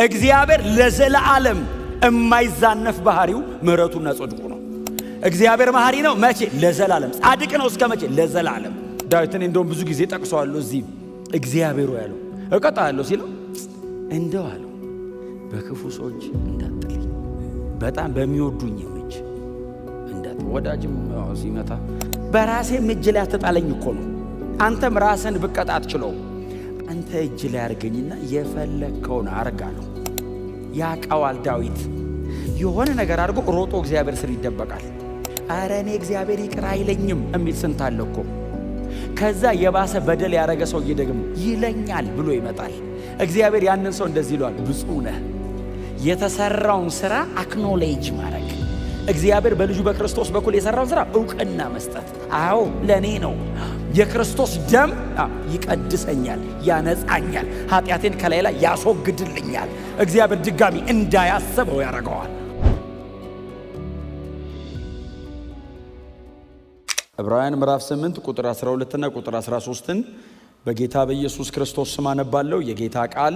እግዚአብሔር ለዘላለም የማይዛነፍ ባህሪው ምህረቱና ጽድቁ ነው። እግዚአብሔር መሐሪ ነው መቼ? ለዘላለም። ጻድቅ ነው እስከ መቼ? ለዘላለም። ዳዊትን እንደውም ብዙ ጊዜ ጠቅሰዋለሁ እዚህ እግዚአብሔር ያለው እቀጣለሁ ሲለው እንደው አለው በክፉ ሰዎች እንዳትጥለኝ፣ በጣም በሚወዱኝ እጅ እንዳት ወዳጅም ሲመታ በራሴ እጅ ላይ አትጣለኝ እኮ ነው። አንተም ራስን ብቀጣ አትችለው። አንተ እጅ ላይ አርገኝና የፈለከውን አርጋለሁ። ያቀዋል ዳዊት የሆነ ነገር አድርጎ ሮጦ እግዚአብሔር ስር ይደበቃል። አረ እኔ እግዚአብሔር ይቅር አይለኝም የሚል ስንት አለ እኮ። ከዛ የባሰ በደል ያረገ ሰውዬ ደግሞ ይለኛል ብሎ ይመጣል። እግዚአብሔር ያንን ሰው እንደዚህ ይሏል፣ ብፁዕ ነህ። የተሰራውን ስራ አክኖሌጅ ማድረግ፣ እግዚአብሔር በልጁ በክርስቶስ በኩል የሰራውን ስራ እውቅና መስጠት። አዎ ለኔ ነው። የክርስቶስ ደም ይቀድሰኛል፣ ያነጻኛል፣ ኃጢአቴን ከላይ ላይ ያስወግድልኛል። እግዚአብሔር ድጋሚ እንዳያስበው ያደርገዋል። ዕብራውያን ምዕራፍ 8 ቁጥር 12 እና ቁጥር 13ን በጌታ በኢየሱስ ክርስቶስ ስም አነባለሁ። የጌታ ቃል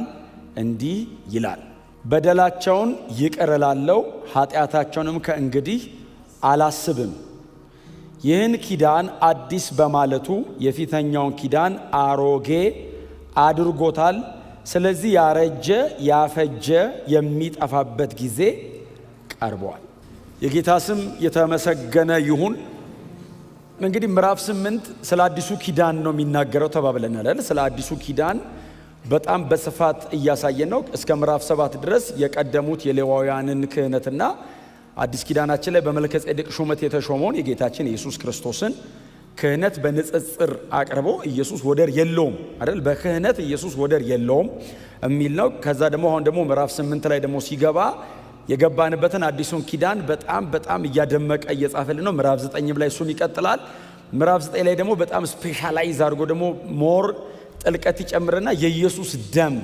እንዲህ ይላል፣ በደላቸውን ይቅር እላለሁ፣ ኃጢአታቸውንም ከእንግዲህ አላስብም። ይህን ኪዳን አዲስ በማለቱ የፊተኛውን ኪዳን አሮጌ አድርጎታል። ስለዚህ ያረጀ ያፈጀ የሚጠፋበት ጊዜ ቀርቧል። የጌታ ስም የተመሰገነ ይሁን። እንግዲህ ምዕራፍ 8 ስለ አዲሱ ኪዳን ነው የሚናገረው ተባብለናል አይደል? ስለ አዲሱ ኪዳን በጣም በስፋት እያሳየን ነው። እስከ ምዕራፍ 7 ድረስ የቀደሙት የሌዋውያንን ክህነትና አዲስ ኪዳናችን ላይ በመልከ ጼዴቅ ሹመት የተሾመውን የጌታችን ኢየሱስ ክርስቶስን ክህነት በንጽጽር አቅርቦ ኢየሱስ ወደር የለውም አይደል? በክህነት ኢየሱስ ወደር የለውም የሚል ነው። ከዛ ደግሞ አሁን ደግሞ ምዕራፍ 8 ላይ ደግሞ ሲገባ የገባንበትን አዲሱን ኪዳን በጣም እያደመቀ እየጻፈልን ነው። ምዕራፍ 9 ላይ እሱም ይቀጥላል። ምዕራፍ 9 ላይ ደግሞ በጣም ስፔሻላይዝ አድርጎ ደግሞ ሞር ጥልቀት ይጨምርና የኢየሱስ ደም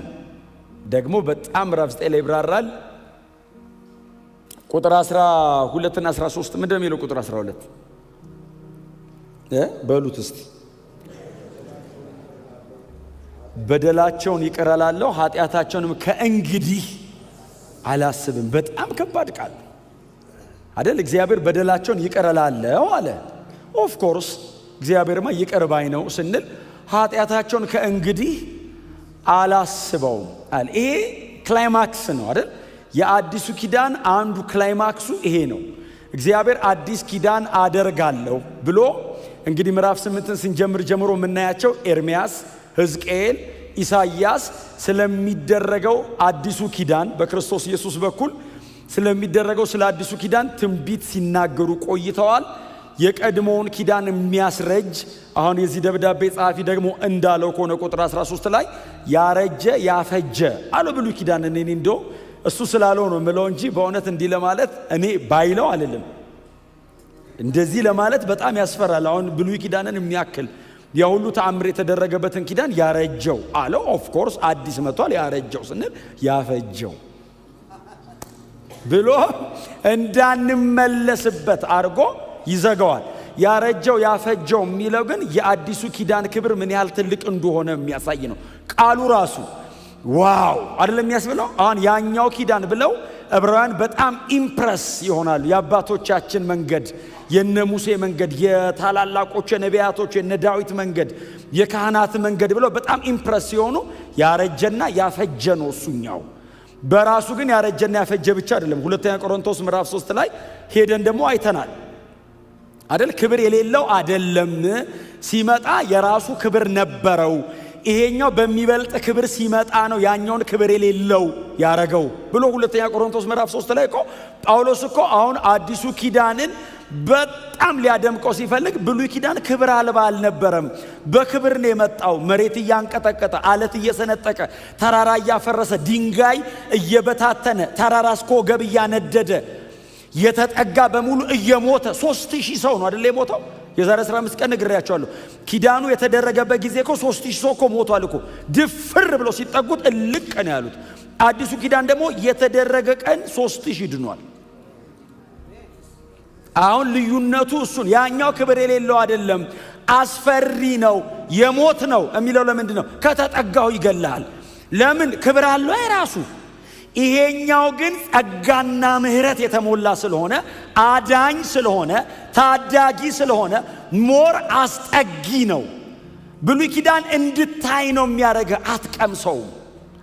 ደግሞ በጣም ምዕራፍ 9 ላይ ይብራራል። ቁጥር 12 እና 13 ምንድን ነው የሚለው? ቁጥር 12 በሉት እስቲ። በደላቸውን ይቅር እላለሁ ኃጢአታቸውንም ከእንግዲህ አላስብም። በጣም ከባድ ቃል አይደል? እግዚአብሔር በደላቸውን ይቅር እላለሁ አለ። ኦፍ ኮርስ እግዚአብሔርማ ይቅር ባይ ነው ስንል ኃጢአታቸውን ከእንግዲህ አላስበውም አለ። ይሄ ክላይማክስ ነው አይደል? የአዲሱ ኪዳን አንዱ ክላይማክሱ ይሄ ነው። እግዚአብሔር አዲስ ኪዳን አደርጋለሁ ብሎ እንግዲህ ምዕራፍ 8ን ስንጀምር ጀምሮ የምናያቸው ኤርምያስ፣ ሕዝቅኤል፣ ኢሳይያስ ስለሚደረገው አዲሱ ኪዳን በክርስቶስ ኢየሱስ በኩል ስለሚደረገው ስለ አዲሱ ኪዳን ትንቢት ሲናገሩ ቆይተዋል። የቀድሞውን ኪዳን የሚያስረጅ አሁን የዚህ ደብዳቤ ጸሐፊ ደግሞ እንዳለው ከሆነ ቁጥር 13 ላይ ያረጀ ያፈጀ አለው ብሉይ ኪዳን። እኔ እንደው እሱ ስላለው ነው ምለው እንጂ በእውነት እንዲህ ለማለት እኔ ባይለው አይደለም። እንደዚህ ለማለት በጣም ያስፈራል። አሁን ብሉይ ኪዳንን የሚያክል ያ ሁሉ ተአምር የተደረገበትን ኪዳን ያረጀው አለው። ኦፍ ኮርስ አዲስ መጥቷል። ያረጀው ስንል ያፈጀው ብሎ እንዳንመለስበት አድርጎ ይዘጋዋል። ያረጀው ያፈጀው የሚለው ግን የአዲሱ ኪዳን ክብር ምን ያህል ትልቅ እንደሆነ የሚያሳይ ነው። ቃሉ ራሱ ዋው አይደለም የሚያስብለው። አሁን ያኛው ኪዳን ብለው ዕብራውያን በጣም ኢምፕረስ ይሆናሉ። የአባቶቻችን መንገድ፣ የነ ሙሴ መንገድ፣ የታላላቆች የነቢያቶች የነ ዳዊት መንገድ፣ የካህናት መንገድ ብለው በጣም ኢምፕረስ ሲሆኑ ያረጀና ያፈጀ ነው እሱኛው። በራሱ ግን ያረጀና ያፈጀ ብቻ አይደለም። ሁለተኛ ቆሮንቶስ ምዕራፍ 3 ላይ ሄደን ደግሞ አይተናል አይደል? ክብር የሌለው አይደለም፣ ሲመጣ የራሱ ክብር ነበረው። ይሄኛው በሚበልጥ ክብር ሲመጣ ነው ያኛውን ክብር የሌለው ያረገው ብሎ ሁለተኛ ቆሮንቶስ ምዕራፍ 3 ላይ እኮ ጳውሎስ እኮ አሁን አዲሱ ኪዳንን በጣም ሊያደምቀው ሲፈልግ ብሉይ ኪዳን ክብር አልባ አልነበረም፣ በክብር ነው የመጣው። መሬት እያንቀጠቀጠ፣ አለት እየሰነጠቀ፣ ተራራ እያፈረሰ፣ ድንጋይ እየበታተነ፣ ተራራ እስከ ወገብ እያነደደ፣ የተጠጋ በሙሉ እየሞተ 3000 ሰው ነው አይደል የሞተው? የዛሬ 15 ቀን ነግሬያቸዋለሁ። ኪዳኑ የተደረገበት ጊዜ እኮ 3000 ሰው እኮ ሞቷል እኮ። ድፍር ብለው ሲጠጉት እልቅ ነው ያሉት። አዲሱ ኪዳን ደግሞ የተደረገ ቀን 3000 ድኗል። አሁን ልዩነቱ እሱን ያኛው ክብር የሌለው አይደለም፣ አስፈሪ ነው፣ የሞት ነው የሚለው ለምንድን ነው? ከተጠጋው ይገላል። ለምን? ክብር አለው የራሱ። ይሄኛው ግን ጸጋና ምህረት የተሞላ ስለሆነ አዳኝ ስለሆነ ታዳጊ ስለሆነ ሞር አስጠጊ ነው። ብሉይ ኪዳን እንድታይ ነው የሚያደርግ። አትቀምሰውም፣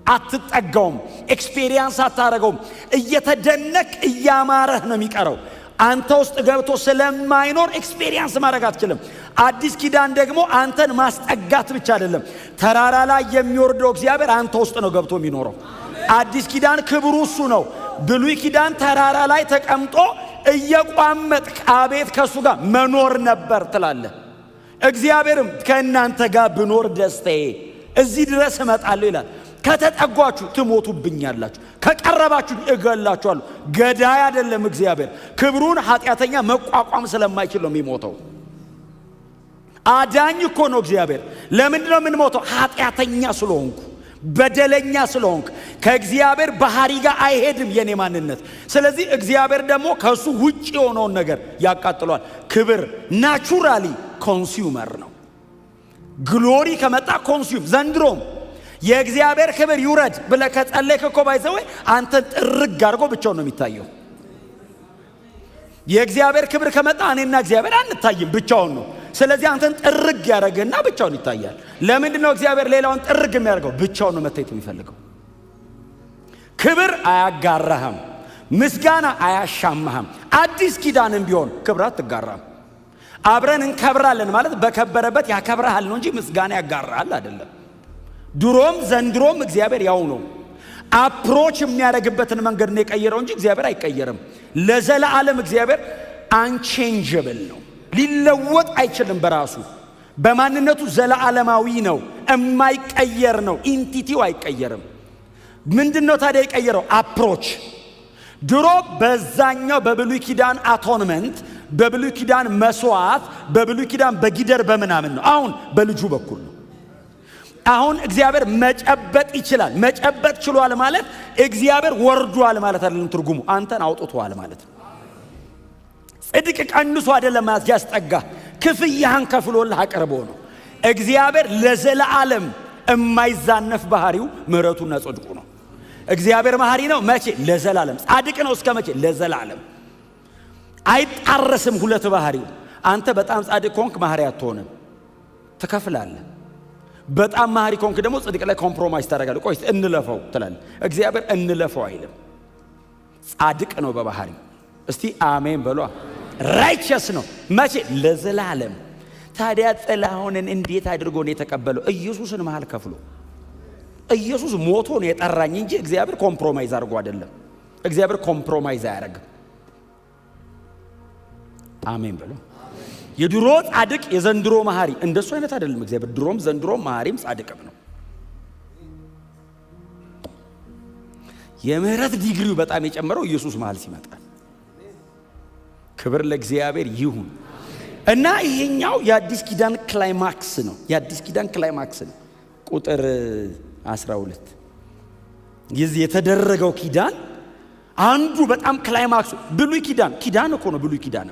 አትጠጋውም፣ ኤክስፔሪየንስ አታረገውም። እየተደነቅ እያማረህ ነው የሚቀረው። አንተ ውስጥ ገብቶ ስለማይኖር ኤክስፔሪየንስ ማድረግ አትችልም። አዲስ ኪዳን ደግሞ አንተን ማስጠጋት ብቻ አይደለም፣ ተራራ ላይ የሚወርደው እግዚአብሔር አንተ ውስጥ ነው ገብቶ የሚኖረው። አዲስ ኪዳን ክብሩ እሱ ነው። ብሉይ ኪዳን ተራራ ላይ ተቀምጦ እየቋመጥክ አቤት ከሱ ጋር መኖር ነበር ትላለህ። እግዚአብሔርም ከእናንተ ጋር ብኖር ደስታዬ እዚህ ድረስ እመጣለሁ ይላል። ከተጠጓችሁ ትሞቱብኛላችሁ፣ ከቀረባችሁ እገላችኋለሁ። ገዳይ አይደለም እግዚአብሔር። ክብሩን ኃጢአተኛ መቋቋም ስለማይችል ነው የሚሞተው። አዳኝ እኮ ነው እግዚአብሔር። ለምንድን ነው የምንሞተው? ኃጢአተኛ ስለሆንኩ፣ በደለኛ ስለሆንኩ። ከእግዚአብሔር ባህሪ ጋር አይሄድም የኔ ማንነት። ስለዚህ እግዚአብሔር ደግሞ ከሱ ውጪ የሆነውን ነገር ያቃጥሏል። ክብር ናቹራሊ ኮንሱመር ነው። ግሎሪ ከመጣ ኮንሱም። ዘንድሮም የእግዚአብሔር ክብር ይውረድ ብለህ ከጸለይክ እኮ ባይዘው አንተን ጥርግ አድርጎ ብቻውን ነው የሚታየው። የእግዚአብሔር ክብር ከመጣ እኔና እግዚአብሔር አንታይም፣ ብቻውን ነው። ስለዚህ አንተን ጥርግ ያደርግና ብቻውን ይታያል። ለምንድን ነው እግዚአብሔር ሌላውን ጥርግ የሚያደርገው? ብቻውን ነው መታየት የሚፈልገው። ክብር አያጋራህም፣ ምስጋና አያሻማህም። አዲስ ኪዳንም ቢሆን ክብር አትጋራም። አብረን እንከብራለን ማለት በከበረበት ያከብራሃል ነው እንጂ ምስጋና ያጋራሃል አይደለም። ድሮም ዘንድሮም እግዚአብሔር ያው ነው። አፕሮች የሚያደርግበትን መንገድ ነው የቀየረው እንጂ እግዚአብሔር አይቀየርም። ለዘላለም እግዚአብሔር አንቼንጀብል ነው፣ ሊለወጥ አይችልም። በራሱ በማንነቱ ዘላለማዊ ነው፣ የማይቀየር ነው። ኢንቲቲው አይቀየርም። ምንድነው ታዲያ የቀየረው? አፕሮች። ድሮ በዛኛው በብሉይ ኪዳን አቶንመንት፣ በብሉይ ኪዳን መስዋዕት፣ በብሉይ ኪዳን በጊደር በመናምን ነው። አሁን በልጁ በኩል ነው። አሁን እግዚአብሔር መጨበጥ ይችላል። መጨበጥ ችሏል ማለት እግዚአብሔር ወርዷል ማለት አይደለም። ትርጉሙ አንተን አውጥቷል ማለት ነው። ጽድቅ ቀንሶ አይደለም ያስጠጋ፣ ክፍያህን ከፍሎልህ አቀርቦ ነው። እግዚአብሔር ለዘላለም የማይዛነፍ ባህሪው ምህረቱና ጽድቁ ነው። እግዚአብሔር መሐሪ ነው መቼ? ለዘላለም። ጻድቅ ነው እስከ መቼ? ለዘላለም። አይጣረስም ሁለት ባህሪው። አንተ በጣም ጻድቅ ኮንክ መሐሪ አትሆንም፣ ትከፍላለህ። በጣም መሐሪ ኮንክ ደግሞ ጽድቅ ላይ ኮምፕሮማይዝ ታደርጋለህ። ቆይ እንለፈው ትላለህ። እግዚአብሔር እንለፈው አይልም። ጻድቅ ነው በባህሪው። እስቲ አሜን በሏ። ራይቸስ ነው መቼ? ለዘላለም። ታዲያ ጥላሁንን እንዴት አድርጎ ነው የተቀበለው? ኢየሱስን መሃል ከፍሎ። ኢየሱስ ሞቶ ነው የጠራኝ እንጂ እግዚአብሔር ኮምፕሮማይዝ አድርጎ አይደለም። እግዚአብሔር ኮምፕሮማይዝ አያደርግም። አሜን በሉ። የድሮ ጻድቅ የዘንድሮ መሐሪ እንደሱ አይነት አይደለም። እግዚአብሔር ድሮም ዘንድሮም መሐሪም ጻድቅም ነው። የምህረት ዲግሪው በጣም የጨመረው ኢየሱስ መሃል ሲመጣ። ክብር ለእግዚአብሔር ይሁን። እና ይሄኛው የአዲስ ኪዳን ክላይማክስ ነው። የአዲስ ኪዳን ክላይማክስ ነው። ቁጥር 12 የዚህ የተደረገው ኪዳን አንዱ በጣም ክላይማክሱ። ብሉይ ኪዳን እኮ ነው። ብሉይ ኪዳን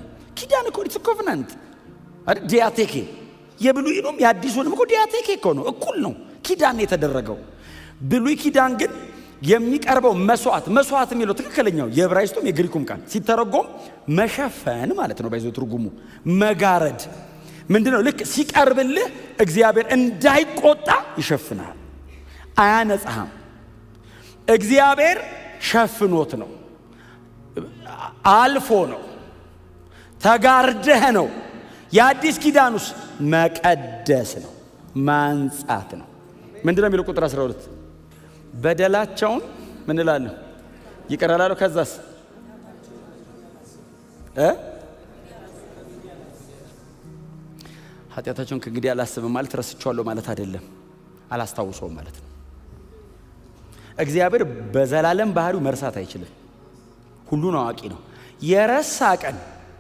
እኮ ኢትስ ኮቨናንት አይደል? ዲያቴኬ የብሉይንም የአዲሱንም እኮ ዲያቴኬ እኮ ነው። እኩል ነው ኪዳን የተደረገው። ብሉይ ኪዳን ግን የሚቀርበው መስዋዕት የሚለው ትክክለኛው የዕብራይስጡም የግሪኩም ቃል ሲተረጎም መሸፈን ማለት ነው። ባይዘው ትርጉሙ መጋረድ ምንድነው? ልክ ሲቀርብልህ እግዚአብሔር እንዳይቆጣ ይሸፍናል፣ አያነጻህም። እግዚአብሔር ሸፍኖት ነው፣ አልፎ ነው፣ ተጋርደህ ነው። የአዲስ ኪዳኑስ መቀደስ ነው፣ ማንጻት ነው። ምንድነው የሚለው? ቁጥር 12 በደላቸውን ምን እላለሁ? ይቅር እላለሁ። ከዛስ ኃጢአታቸውን ከእንግዲህ አላስብም ማለት ረስቼዋለሁ ማለት አይደለም፣ አላስታውሰውም ማለት ነው። እግዚአብሔር በዘላለም ባህሪው መርሳት አይችልም። ሁሉን አዋቂ ነው። የረሳ ቀን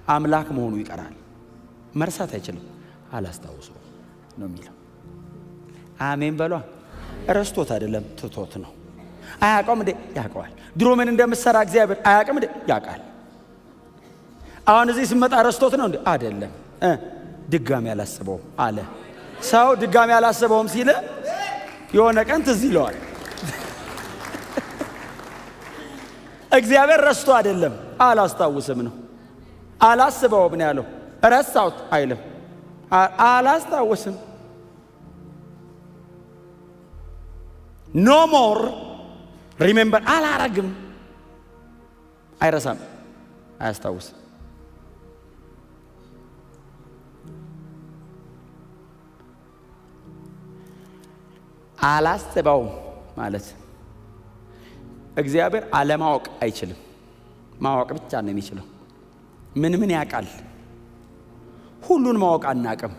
አምላክ መሆኑ ይቀራል። መርሳት አይችልም። አላስታውሰውም ነው የሚለው። አሜን በሏ። ረስቶት አይደለም ትቶት ነው። አያውቀውም እንዴ? ያውቀዋል። ድሮ ምን እንደምሰራ እግዚአብሔር አያውቅም እንዴ? ያውቃል። አሁን እዚህ ስመጣ ረስቶት ነው እንዴ? አይደለም። ድጋሚ አላስበውም አለ። ሰው ድጋሚ አላስበውም ሲል የሆነ ቀን ትዝ ይለዋል። እግዚአብሔር ረስቶ አይደለም፣ አላስታውስም ነው። አላስበውም ነው ያለው። ረሳሁት አይልም፣ አላስታውስም። ኖ ሞር ሪሜምበር፣ አላረግም። አይረሳም፣ አያስታውስም። አላስበውም ማለት እግዚአብሔር አለማወቅ አይችልም፣ ማወቅ ብቻ ነው የሚችለው። ምን ያውቃል? ሁሉን ማወቅ አናቅም።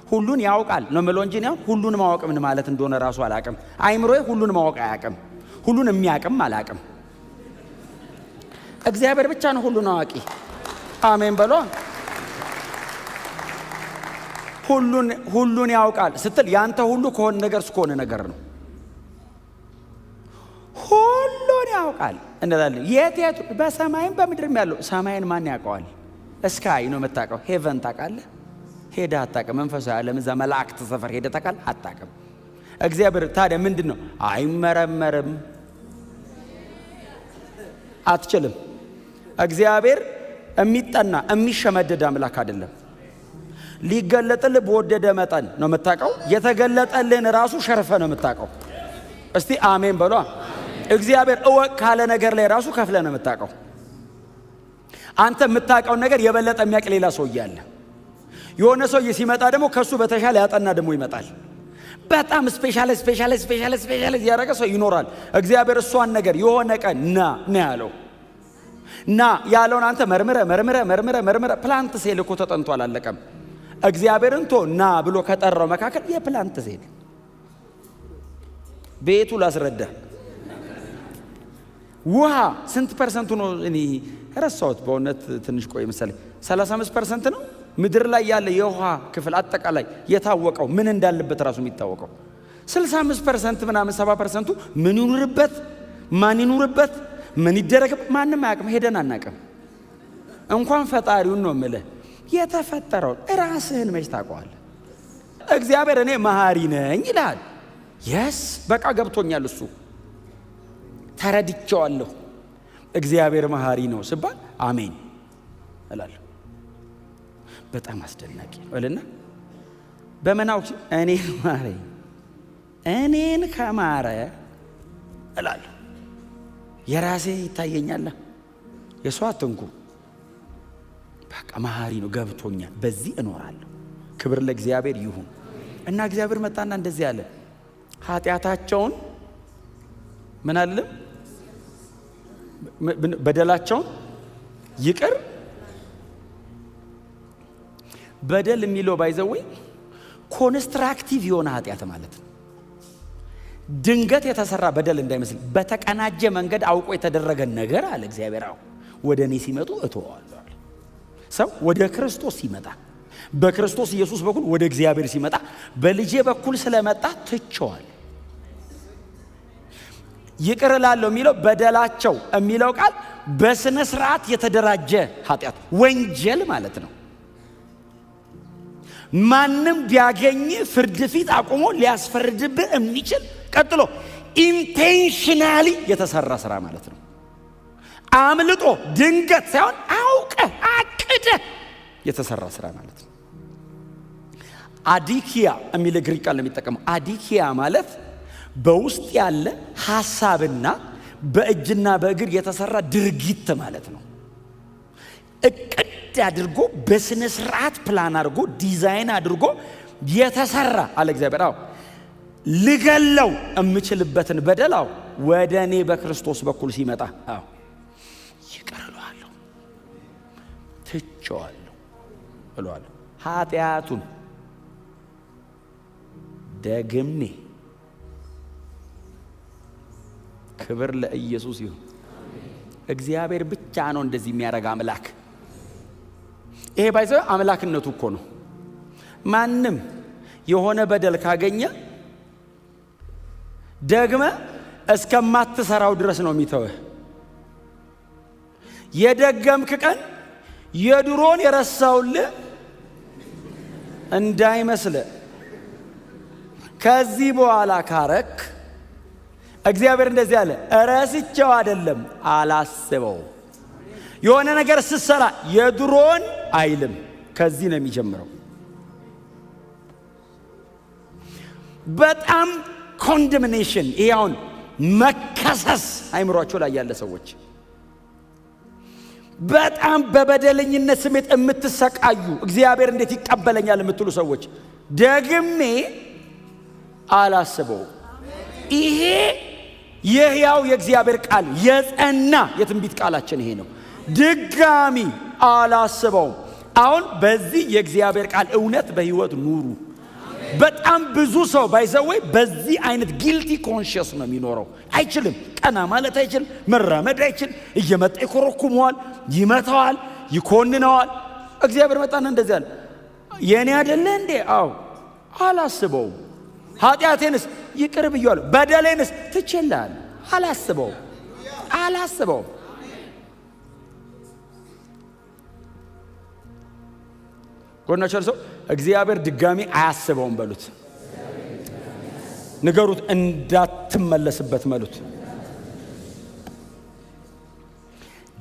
ሁሉን ያውቃል ነው የምለው እንጂ ነው ሁሉን ማወቅ ምን ማለት እንደሆነ ራሱ አላቅም። አይምሮዬ ሁሉን ማወቅ አያቅም፣ ሁሉን የሚያቅም አላቅም። እግዚአብሔር ብቻ ነው ሁሉን አዋቂ። አሜን በሏ። ሁሉን ያውቃል ስትል ያንተ ሁሉ ከሆነ ነገር እስከሆነ ነገር ነው። ሁሉን ያውቃል እንላለን። የት በሰማይም በምድርም ያለው። ሰማይን ማን ያውቀዋል? ስካይ ነው የምታውቀው። ሄቨን ታውቃለህ? ሄደህ አታውቅም። መንፈሳዊ ዓለም እዛ መላእክት ሰፈር ሄደህ ታውቃለህ? አታውቅም። እግዚአብሔር ታዲያ ምንድን ነው? አይመረመርም፣ አትችልም። እግዚአብሔር የሚጠና የሚሸመደድ አምላክ አይደለም። ሊገለጥልህ በወደደ መጠን ነው የምታውቀው። የተገለጠልህን ራሱ ሸርፈ ነው የምታውቀው። እስቲ አሜን በሏ። እግዚአብሔር እወቅ ካለ ነገር ላይ ራሱ ከፍለ ነው የምታውቀው። አንተ የምታውቀውን ነገር የበለጠ የሚያውቅ ሌላ ሰውዬ አለ። የሆነ ሰውዬ ሲመጣ ደግሞ ከሱ በተሻለ ያጠና ደግሞ ይመጣል። በጣም ስፔሻላይዝ ያደረገ ሰው ይኖራል። እግዚአብሔር እሷን ነገር የሆነ ቀን ና ያለው ና ያለውን አንተ መርምረ ፕላንት ሴል እኮ ተጠንቶ አላለቀም። እግዚአብሔርን ቶ ና ብሎ ከጠራው መካከል የፕላንት ሴል ቤቱ ላስረዳ። ውሃ ስንት ፐርሰንቱ ነው? እኔ ረሳሁት በእውነት ትንሽ ቆይ መሰለኝ 35% ነው ምድር ላይ ያለ የውሃ ክፍል አጠቃላይ የታወቀው ምን እንዳለበት ራሱ የሚታወቀው 65% ምናምን 70%ቱ ምን ይኑርበት ማን ይኑርበት ምን ይደረግበት ማንም አያውቅም። ሄደን አናውቅም። እንኳን ፈጣሪውን ነው የምልህ የተፈጠረው ራስህን መች ታውቀዋለህ? እግዚአብሔር እኔ መሐሪ ነኝ ይላል። የስ በቃ ገብቶኛል፣ እሱ ተረድቼዋለሁ። እግዚአብሔር መሐሪ ነው ስባል አሜን እላለሁ። በጣም አስደናቂ እልና በመናውክ እኔን ማረኝ፣ እኔን ከማረ እላለሁ። የራሴ ይታየኛል፣ የሷ አትንኩ። በቃ መሐሪ ነው፣ ገብቶኛል፣ በዚህ እኖራለሁ። ክብር ለእግዚአብሔር ይሁን። እና እግዚአብሔር መጣና እንደዚህ አለ፣ ኃጢአታቸውን ምን አለም በደላቸውን ይቅር። በደል የሚለው ባይዘው ኮንስትራክቲቭ የሆነ ኃጢአት ማለት ነው። ድንገት የተሰራ በደል እንዳይመስል፣ በተቀናጀ መንገድ አውቆ የተደረገ ነገር አለ እግዚአብሔር። ወደ እኔ ሲመጡ እተዋለሁ። ሰው ወደ ክርስቶስ ሲመጣ፣ በክርስቶስ ኢየሱስ በኩል ወደ እግዚአብሔር ሲመጣ፣ በልጄ በኩል ስለመጣ ትቸዋል። ይቅር እላለሁ የሚለው በደላቸው የሚለው ቃል በስነ ስርዓት የተደራጀ ኃጢአት ወንጀል ማለት ነው። ማንም ቢያገኝ ፍርድ ፊት አቁሞ ሊያስፈርድብህ የሚችል ቀጥሎ ኢንቴንሽናሊ የተሰራ ስራ ማለት ነው። አምልጦ ድንገት ሳይሆን አውቀ አቅደ የተሰራ ስራ ማለት ነው። አዲኪያ የሚል ግሪክ ቃል ነው የሚጠቀመው። አዲኪያ ማለት በውስጥ ያለ ሐሳብና በእጅና በእግር የተሰራ ድርጊት ማለት ነው። እቅድ አድርጎ በስነ ስርዓት ፕላን አድርጎ ዲዛይን አድርጎ የተሰራ አለ እግዚአብሔር። ልገለው የምችልበትን በደል ወደ እኔ በክርስቶስ በኩል ሲመጣ ይቅር እለዋለሁ፣ ትቼዋለሁ እለዋለሁ። ኃጢአቱን ደግሜ ክብር ለኢየሱስ ይሁን። እግዚአብሔር ብቻ ነው እንደዚህ የሚያደርግ አምላክ። ይሄ ባይዘው አምላክነቱ እኮ ነው። ማንም የሆነ በደል ካገኘ ደግመ እስከማትሰራው ድረስ ነው የሚተውህ። የደገምክ ቀን የድሮን የረሳውልህ እንዳይመስልህ። ከዚህ በኋላ ካረክ እግዚአብሔር እንደዚህ አለ፣ ረስቼው አይደለም አላስበው። የሆነ ነገር ስትሰራ የድሮን አይልም፣ ከዚህ ነው የሚጀምረው። በጣም ኮንደምኔሽን፣ ይሄውን መከሰስ አይምሯቸው ላይ ያለ ሰዎች፣ በጣም በበደለኝነት ስሜት የምትሰቃዩ እግዚአብሔር እንዴት ይቀበለኛል የምትሉ ሰዎች ደግሜ አላስበው። ይሄ የሕያው የእግዚአብሔር ቃል የጸና የትንቢት ቃላችን ይሄ ነው። ድጋሚ አላስበው። አሁን በዚህ የእግዚአብሔር ቃል እውነት በህይወት ኑሩ። በጣም ብዙ ሰው ባይዘወይ በዚህ አይነት ጊልቲ ኮንሺየስ ነው የሚኖረው። አይችልም፣ ቀና ማለት አይችልም፣ መራመድ አይችልም። እየመጣ ይኮረኩመዋል፣ ይመታዋል፣ ይኮንነዋል። እግዚአብሔር መጣና እንደዚህ አለ፣ የኔ አይደለ እንዴ? አዎ አላስበው። ኃጢአቴንስ ይቅር ብያለሁ፣ በደሌንስ ትችላለህ። አላስበው አላስበው። ጎናቸው ሰው እግዚአብሔር ድጋሚ አያስበውም በሉት፣ ንገሩት፣ እንዳትመለስበት በሉት።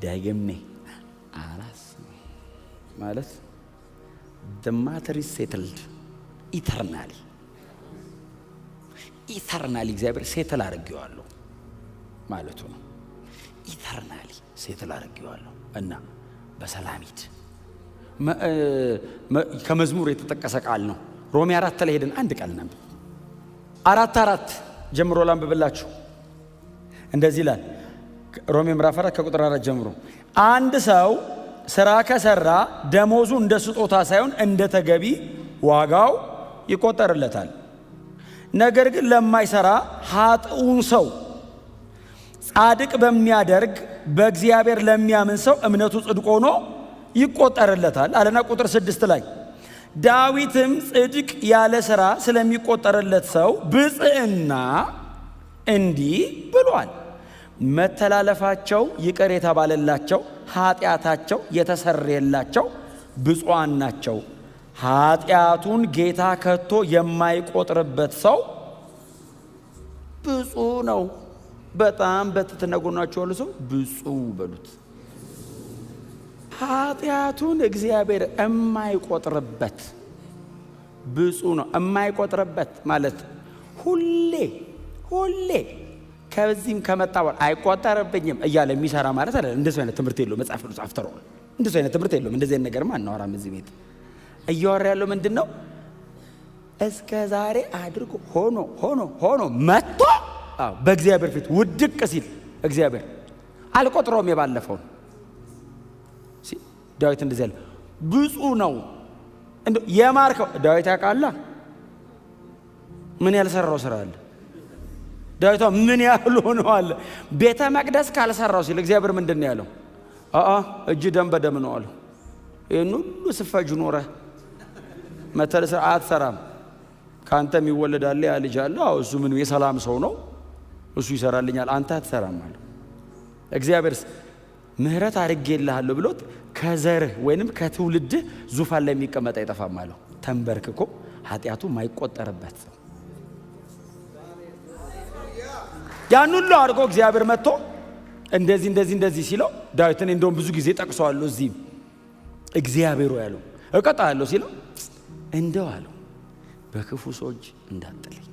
ደግሜ አላስበው ማለት the matter is settled eternally እግዚአብሔር ሴትል አድርጌዋለሁ ማለቱ ነው። ኢተርናሊ ሴትል አድርጌዋለሁ እና በሰላም ሂድ። ከመዝሙር የተጠቀሰ ቃል ነው። ሮሜ 4 ላይ ሄደን አንድ ቃል ነበር 4 ጀምሮ ላንብብላችሁ። እንደዚህ ይላል ሮሜ ምዕራፍ 4 ከቁጥር 4 ጀምሮ፣ አንድ ሰው ሥራ ከሰራ ደሞዙ እንደ ስጦታ ሳይሆን እንደ ተገቢ ዋጋው ይቆጠርለታል። ነገር ግን ለማይሰራ ኃጥኡን ሰው ጻድቅ በሚያደርግ በእግዚአብሔር ለሚያምን ሰው እምነቱ ጽድቅ ሆኖ ይቆጠርለታል አለና ቁጥር 6 ላይ ዳዊትም ጽድቅ ያለ ሥራ ስለሚቆጠርለት ሰው ብጽዕና እንዲህ ብሏል፣ መተላለፋቸው ይቅር የተባለላቸው ኃጢአታቸው የተሰረየላቸው ብፁዓን ናቸው። ኃጢአቱን ጌታ ከቶ የማይቆጥርበት ሰው ብፁዕ ነው። በጣም በትህትና ጎናችሁ ያሉ ሰው ብፁዕ በሉት። ኃጢአቱን እግዚአብሔር የማይቆጥርበት ብፁዕ ነው። የማይቆጥርበት ማለት ሁሌ ከዚህም ከመጣ አይቆጠርብኝም እያለ የሚሰራ ማለት አይደለም። እንደዚህ አይነት ትምህርት የለውም መጽሐፍ ቅዱስ አፍተረው። እንደዚህ አይነት ትምህርት የለውም። እንደዚህ አይነት ነገር አናወራም እዚህ ቤት። እያወራ ያለው ምንድነው? እስከ ዛሬ አድርጎ ሆኖ መጥቶ በእግዚአብሔር ፊት ውድቅ ሲል እግዚአብሔር አልቆጥረውም የባለፈውን። ዳዊት እንደዚህ ያለ ብፁዕ ነው። እንደው የማርከው ዳዊት ያውቃላ ምን ያልሰራው ስራ አለ። ዳዊት ምን ያህል ሆነዋል ቤተ መቅደስ ካልሰራው ሲል እግዚአብሔር ምንድነው ያለው? እጅ ደም በደም ነው አለው። ይሄን ሁሉ ስፈጅ ኖረ መተል ስርዓት ሰራም ካንተም ይወለዳል ያ ልጅ አለ። እሱ ምን የሰላም ሰው ነው፣ እሱ ይሰራልኛል፣ አንተ አትሰራም አለ። እግዚአብሔርስ ምህረት አድርጌልሃለሁ ብሎት ከዘርህ ወይንም ከትውልድ ዙፋን ላይ የሚቀመጥ አይጠፋም አለው። ተንበርክኮ ኃጢአቱ ማይቆጠርበት ሰው ያን ሁሉ አድርጎ እግዚአብሔር መጥቶ እንደዚህ ሲለው ዳዊትን እንደውም ብዙ ጊዜ ጠቅሰዋለሁ እዚህ እግዚአብሔሩ ያለው እቀጣለሁ ሲለው እንደው አለው በክፉ ሰዎች እንዳትጥለኝ፣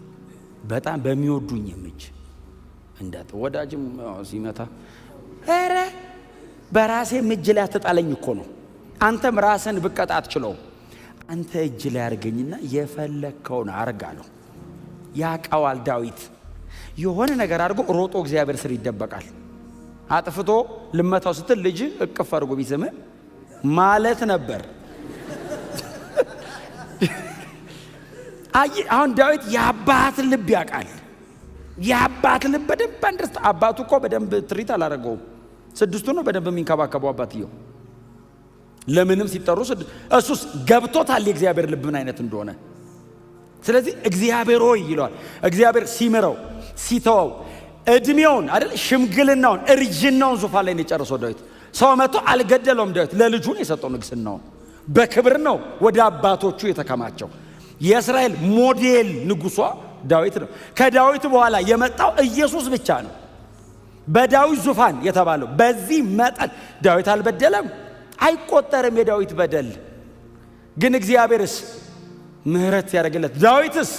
በጣም በሚወዱኝ እጅ እንዳት ወዳጅም ሲመታ ኧረ በራሴ እጅ ላይ አትጣለኝ እኮ ነው። አንተም ራስን ብቀጣ አትችለው። አንተ እጅ ላይ አርገኝና የፈለከውን አርጋለሁ። ያውቀዋል ዳዊት የሆነ ነገር አድርጎ ሮጦ እግዚአብሔር ስር ይደበቃል። አጥፍቶ ልመታው ስትል ልጅ እቅፍ አድርጎ ቢስም ማለት ነበር። አሁን ዳዊት የአባት ልብ ያውቃል። የአባት ልብ በደንብ አንደርስታ። አባቱ እኮ በደንብ ትሪት አላደረገውም። 6 ነው በደንብ የሚንከባከበው አባትየው። ለምንም ሲጠሩ እሱስ ገብቶታል የእግዚአብሔር ልብ ምን አይነት እንደሆነ። ስለዚህ እግዚአብሔር ሆይ ይለዋል። እግዚአብሔር ሲምረው ሲተወው እድሜውን አይደል ሽምግልናውን እርጅናውን ዙፋን ላይ ነው የጨረሰው ዳዊት። ሰው መጥቶ አልገደለውም። ዳዊት ለልጁ ነው የሰጠው ንግስናው። በክብር ነው ወደ አባቶቹ የተከማቸው። የእስራኤል ሞዴል ንጉሷ ዳዊት ነው። ከዳዊት በኋላ የመጣው ኢየሱስ ብቻ ነው በዳዊት ዙፋን የተባለው። በዚህ መጠን ዳዊት አልበደለም፣ አይቆጠርም የዳዊት በደል። ግን እግዚአብሔርስ ምህረት ያደርግለት። ዳዊትስ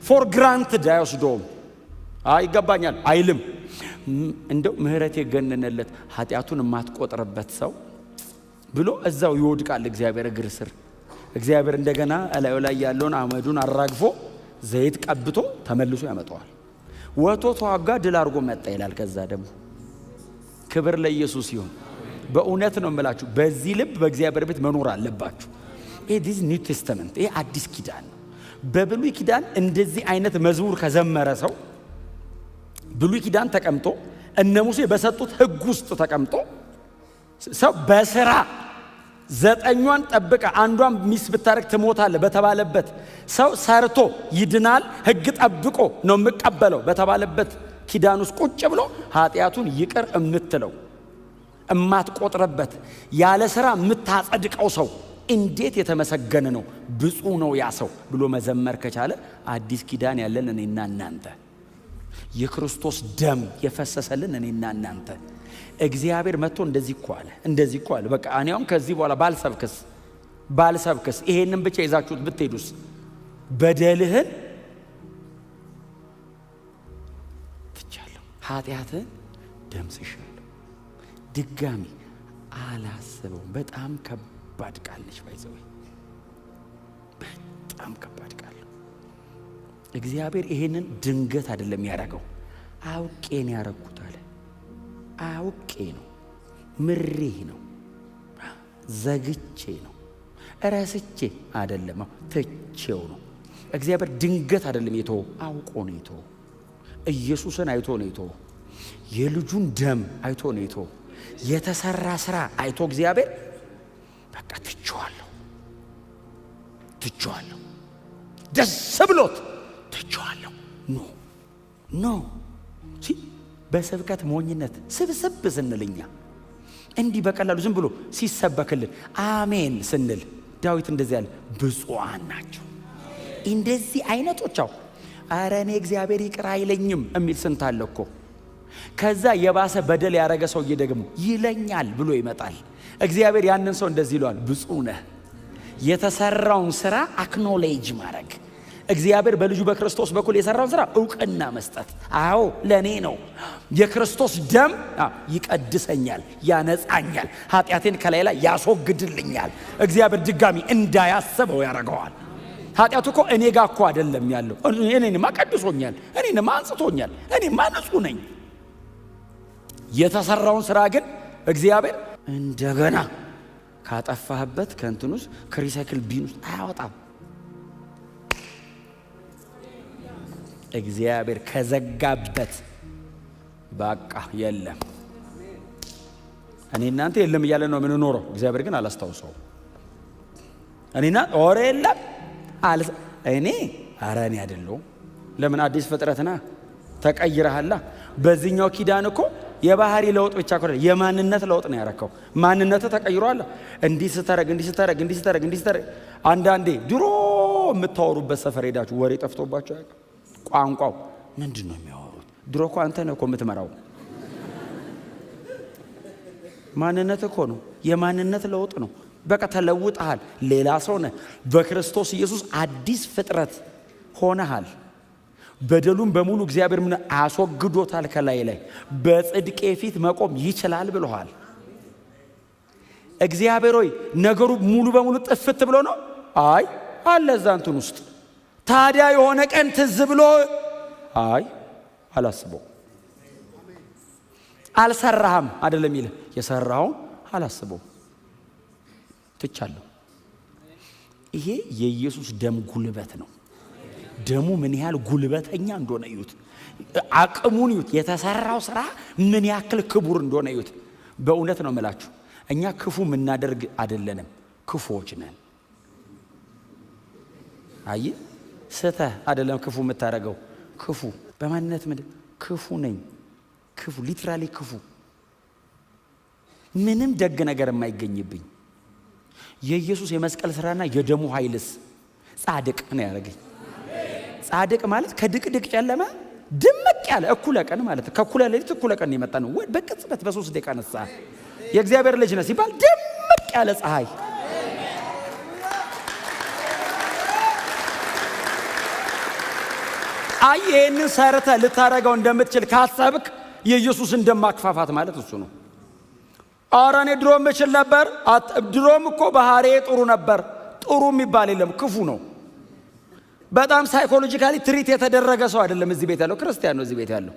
ፎር ግራንትድ አይወስደውም። ይገባኛል አይልም። እንደው ምህረት የገነነለት ኃጢአቱን የማትቆጥርበት ሰው ብሎ እዛው ይወድቃል እግዚአብሔር እግር ስር። እግዚአብሔር እንደገና እላዩ ላይ ያለውን አመዱን አራግፎ ዘይት ቀብቶ ተመልሶ ያመጣዋል። ወቶ ተዋጋ ድል አድርጎ መጣ ይላል። ከዛ ደግሞ ክብር ለኢየሱስ ይሁን። በእውነት ነው የምላችሁ፣ በዚህ ልብ በእግዚአብሔር ቤት መኖር አለባችሁ። ይሄ ዲስ ኒው ቴስተመንት፣ ይሄ አዲስ ኪዳን ነው። በብሉይ ኪዳን እንደዚህ አይነት መዝሙር ከዘመረ ሰው ብሉይ ኪዳን ተቀምጦ እነ ሙሴ በሰጡት ሕግ ውስጥ ተቀምጦ ሰው በስራ 9ኛን ጠብቀ አንዷን ሚስ ብታረክ ትሞታለህ በተባለበት ሰው ሰርቶ ይድናል ሕግ ጠብቆ ነው የምቀበለው በተባለበት ኪዳን ውስጥ ቁጭ ብሎ ኃጢአቱን ይቅር እምትለው እማትቆጥረበት ያለ ስራ የምታጸድቀው ሰው እንዴት የተመሰገነ ነው፣ ብፁዕ ነው ያ ሰው ብሎ መዘመር ከቻለ አዲስ ኪዳን ያለን እኔና እናንተ፣ የክርስቶስ ደም የፈሰሰልን እኔና እናንተ። እግዚአብሔር መጥቶ እንደዚህ እኮ አለ። በቃ እኔ አሁን ከዚህ በኋላ ባልሰብክስ ይሄንን ብቻ ይዛችሁት ብትሄዱስ በደልህን ትቻለሁ፣ ኃጢአትህን ደምስሻለሁ፣ ድጋሚ አላስበውም። በጣም ከባድ ቃል ነች። ባይዘው በጣም ከባድ ቃል። እግዚአብሔር ይሄንን ድንገት አይደለም ያደረገው፣ አውቄ ነው ያደረኩት አለ። አውቄ ነው፣ ምሬ ነው፣ ዘግቼ ነው፣ ረስቼ አይደለም፣ ትቼው ነው። እግዚአብሔር ድንገት አይደለም የተወው፣ አውቆ ነው የተወው። ኢየሱስን አይቶ ነው የተወው። የልጁን ደም አይቶ ነው የተወው። የተሰራ ስራ አይቶ እግዚአብሔር በቃ ትቼዋለሁ፣ ደስ ብሎት ትቼዋለሁ። ኖ በስብከት ሞኝነት ስብስብ ስንልኛ እንዲህ በቀላሉ ዝም ብሎ ሲሰበክልን አሜን ስንል ዳዊት እንደዚህ ያለ ብፁዓን ናቸው እንደዚህ አይነቶቻው። አረ እኔ እግዚአብሔር ይቅር አይለኝም የሚል ስንት አለ እኮ። ከዛ የባሰ በደል ያረገ ሰውዬ ደግሞ ይለኛል ብሎ ይመጣል። እግዚአብሔር ያንን ሰው እንደዚህ ይለዋል፣ ብፁዕ ነህ። የተሰራውን ስራ አክኖሌጅ ማድረግ፣ እግዚአብሔር በልጁ በክርስቶስ በኩል የሰራውን ስራ እውቅና መስጠት። አዎ ለኔ ነው። የክርስቶስ ደም ይቀድሰኛል፣ ያነጻኛል፣ ኃጢአቴን ከላይ ላይ ያስወግድልኛል። እግዚአብሔር ድጋሚ እንዳያስበው ያደርገዋል። ኃጢአቱ እኮ እኔ ጋር እኮ አይደለም ያለው። እኔንማ ቀድሶኛል፣ እኔንማ አንጽቶኛል፣ እኔማ ንጹህ ነኝ። የተሰራውን ስራ ግን እግዚአብሔር እንደገና ካጠፋህበት ከእንትኑስ ከሪሳይክል ቢን ውስጥ አያወጣም። እግዚአብሔር ከዘጋበት በቃ የለም። እኔ እናንተ የለም እያለ ነው የምንኖረው። እግዚአብሔር ግን አላስታውሰው። እኔና ኦሬ የለም እኔ አራኔ አይደለሁም። ለምን አዲስ ፍጥረትና ተቀይረሃላ። በዚህኛው ኪዳን እኮ የባህሪ ለውጥ ብቻ እኮ የማንነት ለውጥ ነው ያረከው። ማንነት ተቀይሯል። እንዲህ ስተረግ አንዳንዴ ድሮ የምታወሩበት ሰፈር ሄዳችሁ ወሬ ጠፍቶባችሁ ያውቃል? ቋንቋው ምንድን ነው የሚያወሩት? ድሮ እኮ አንተ ነህ እኮ የምትመራው። ማንነት እኮ ነው፣ የማንነት ለውጥ ነው። በቃ ተለውጠሃል፣ ሌላ ሰው ነህ። በክርስቶስ ኢየሱስ አዲስ ፍጥረት ሆነሃል። በደሉን በሙሉ እግዚአብሔር ምን አስወግዶታል ከላይ ላይ። በጽድቄ ፊት መቆም ይችላል ብለዋል። እግዚአብሔር ሆይ ነገሩ ሙሉ በሙሉ ጥፍት ብሎ ነው? አይ አለ እዛ እንትን ውስጥ። ታዲያ የሆነ ቀን ትዝ ብሎ አይ አላስበው። አልሰራህም አይደለም ይልህ፣ የሰራውን አላስበው ትቻለሁ። ይሄ የኢየሱስ ደም ጉልበት ነው። ደሙ ምን ያህል ጉልበተኛ እንደሆነ እዩት። አቅሙን እዩት። የተሰራው ስራ ምን ያክል ክቡር እንደሆነ እዩት። በእውነት ነው የምላችሁ፣ እኛ ክፉ የምናደርግ አይደለንም፣ ክፉዎች ነን። አይ ስተህ አይደለም ክፉ የምታረገው። ክፉ በማንነት ምንድን ክፉ ነኝ። ክፉ ሊትራሊ ክፉ፣ ምንም ደግ ነገር የማይገኝብኝ የኢየሱስ የመስቀል ስራና የደሙ ኃይልስ ጻድቅ ነው ያደረገኝ። ጻድቅ ማለት ከድቅድቅ ጨለማ ድምቅ ያለ እኩለ ቀን ማለት ከእኩለ ሌሊት እኩለ ቀን የመጣ ነው። በቅጽበት በ3 ደቂቃ ነሳ የእግዚአብሔር ልጅ ነው ሲባል ድምቅ ያለ ፀሐይ። ይህንን ሰርተ ልታረገው እንደምትችል ካሰብክ የኢየሱስ እንደማክፋፋት ማለት እሱ ነው። ኧረ እኔ ድሮም እችል ነበር። ድሮም እኮ ባህሪ ጥሩ ነበር። ጥሩ የሚባል የለም፣ ክፉ ነው። በጣም ሳይኮሎጂካሊ ትሪት የተደረገ ሰው አይደለም እዚህ ቤት ያለው፣ ክርስቲያን ነው እዚህ ቤት ያለው።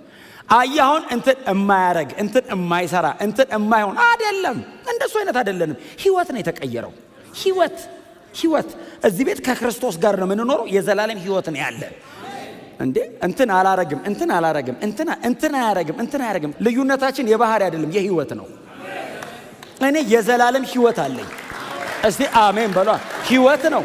አሁን እንትን የማያረግ እንትን የማይሰራ እንትን የማይሆን አይደለም። እንደሱ አይነት አይደለንም። ህይወት ነው የተቀየረው። ህይወት እዚህ ቤት ከክርስቶስ ጋር ነው የምንኖረው። የዘላለም ህይወት ነው ያለን። እንዴ እንትን አላረግም እንትን አላረግም እንትን አያረግም። ልዩነታችን የባህሪ አይደለም፣ የህይወት ነው። እኔ የዘላለም ህይወት አለኝ። እስቲ አሜን በሏ። ህይወት ነው፣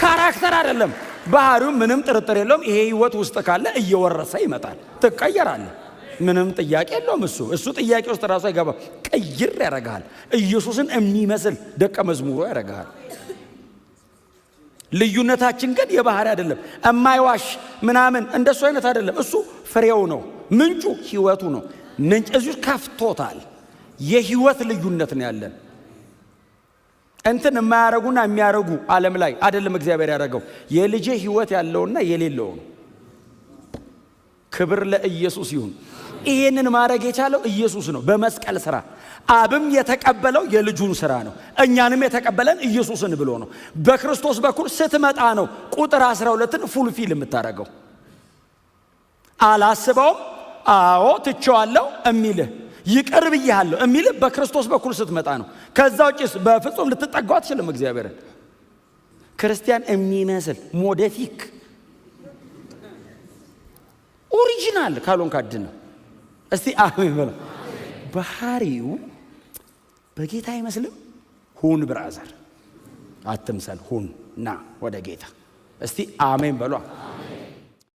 ካራክተር አይደለም። ባህሪው ምንም ጥርጥር የለውም። ይሄ ህይወት ውስጥ ካለ እየወረሰ ይመጣል። ትቀየራለህ፣ ምንም ጥያቄ የለውም። እሱ ጥያቄ ውስጥ ራሱ አይገባም። ቀይር ያረጋል። ኢየሱስን የሚመስል ደቀ መዝሙሩ ያረጋል። ልዩነታችን ግን የባህሪ አይደለም። እማይዋሽ ምናምን እንደሱ አይነት አይደለም። እሱ ፍሬው ነው፣ ምንጩ ህይወቱ ነው። ምንጭ እዚሁ ከፍቶታል። የህይወት ልዩነት ነው ያለን። እንትን የማያረጉና የሚያረጉ ዓለም ላይ አይደለም እግዚአብሔር ያደረገው። የልጄ ህይወት ያለውና የሌለው ነው። ክብር ለኢየሱስ ይሁን። ይሄንን ማድረግ የቻለው ኢየሱስ ነው በመስቀል ስራ። አብም የተቀበለው የልጁን ስራ ነው። እኛንም የተቀበለን ኢየሱስን ብሎ ነው። በክርስቶስ በኩል ስትመጣ ነው ቁጥር 12ን ፉልፊል የምታረገው። አላስበውም፣ አዎ ትቼዋለሁ የሚልህ ይቅር ብያለሁ የሚልህ በክርስቶስ በኩል ስትመጣ ነው። ከዛ ውጭስ በፍጹም ልትጠጋው አትችልም እግዚአብሔርን። ክርስቲያን የሚመስል ሞዴፊክ ኦሪጂናል ካልሆን ካድነ እስቲ አሜን በላ። ባህሪው በጌታ አይመስልም። ሁን ብራዘር፣ አትምሰል፣ ሁን ና ወደ ጌታ። እስቲ አሜን በሏ።